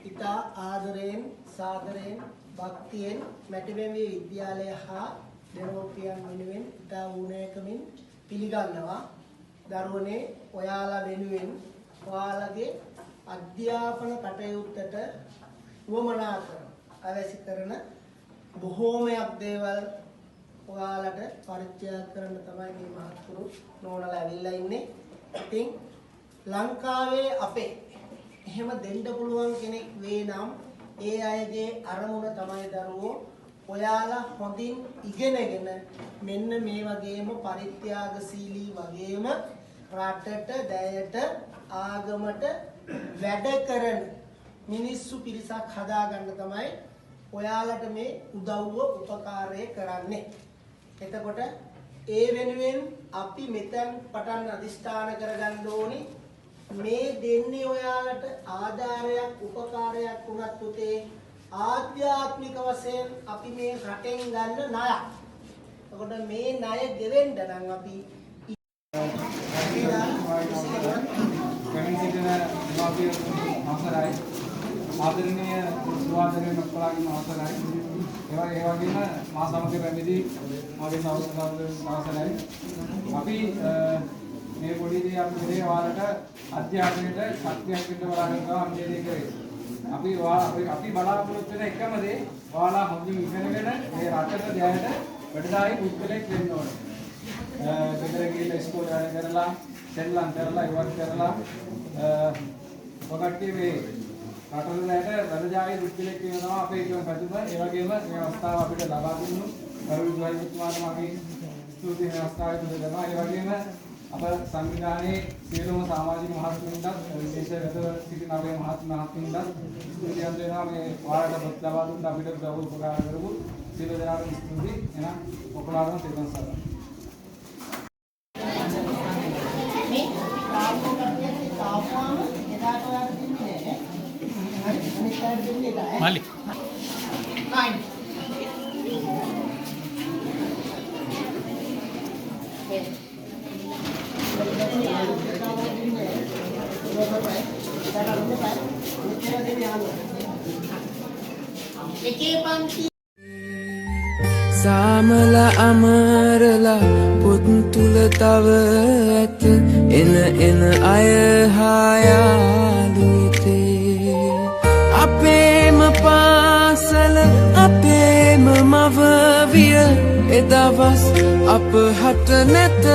ඉතා ආදරයෙන් සාදරයෙන් භක්තියෙන් මැටිබැංගුවේ විද්‍යාලය හා දෙමව්පියන් වෙනුවෙන් ඉතා වුණෑකමින් පිළිගන්නවා. දරුවනේ ඔයාලා වෙනුවෙන් ඔයාලගේ අධ්‍යාපන කටයුත්තට වමනා කරන අවශ්‍ය කරන බොහෝමයක් දේවල් ඔයාලට පරිත්‍යාග කරන්න තමයි මේ මහත්තුරු නෝනලා ඇවිල්ලා ඉන්නේ. ඉතින් ලංකාවේ අපේ එහෙම දෙන්න පුළුවන් කෙනෙක් වේ නම් ඒ අයගේ අරමුණ තමයි දරුවෝ ඔයාලා හොඳින් ඉගෙනගෙන මෙන්න මේ වගේම පරිත්‍යාගශීලී වගේම රටට දැයට ආගමට වැඩ කරන මිනිස්සු පිරිසක් හදාගන්න තමයි ඔයාලට මේ උදව්ව උපකාරය කරන්නේ. එතකොට ඒ වෙනුවෙන් අපි මෙතෙන් පටන් අදිෂ්ඨාන කරගන්න ඕනේ මේ දෙන්නේ ඔයාලට ආධාරයක් උපකාරයක් වුණත් උතේ ආධ්‍යාත්මික වශයෙන් අපි මේ රටෙන් ගන්න ණයක්. එතකොට මේ ණය ගෙවෙන්න නම් අපි ආදරණීය සුවාදරණීය මක්කලාගේ අවසරයි. ඒ වගේම මා සමග පැමිණි මගේ අවසරයි. අපි මේ පොඩි දේ අපි මේ ඔයාලට අධ්‍යාපනයට ශක්තියක් දෙන්න බලාගෙනවා අම්මේ කරේ. අපි බලාපොරොත්තු වෙන එකම දේ ඔයාලා හොඳින් ඉගෙනගෙන මේ රටට දැයට වැඩිදායි පුද්ගලෙක් වෙන්න ඕනේ. ගෙදර ගිහලා ඉස්කෝලේ කරලා සෙල්ලම් කරලා ඉවත් කරලා ඔකට මේ රටට දැයට වැඩිදායි පුද්ගලෙක් වෙනවා අපේ කියන පැතුම. ඒ වගේම මේ අවස්ථාව අපිට ලබා දුන්නු කරුණු දුවයිතුමාට මගේ ස්තුති අවස්ථාවේ දෙනවා. ඒ වගේම අප සංවිධානයේ සියලුම සමාජික මහත්තුන්ටත් විශේෂව සිටින අපේ මහත්තුන්ටත් ස්තුතිවන්ත වෙනවා මේ ඔයාලට පොත් ලබා දුන්න අපිට උදව් උපකාර කරපු සියලු දෙනාටම ස්තුති. එහෙනම් ඔක්කොලාටම තෙරුවන් සරණයි. මේ කාර්යකර්තයන්ගේ තාපමාන එදාට ඔයාලට දෙන්නේ නැහැ. හරි අනිත් පැයට දෙන්නේ නැහැ. මල්ලි. සාමලා අමරලා පොත් තුල තව ඇත එන අය හායාලුතේ අපේම පාසල අපේම මවවිය එදවස් අප හට නැත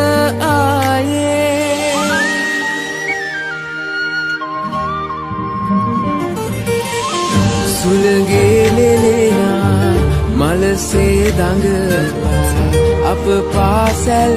ආයේ සුළගේ ලෙලෙනා මලසේ දඟලා අප පාසැල්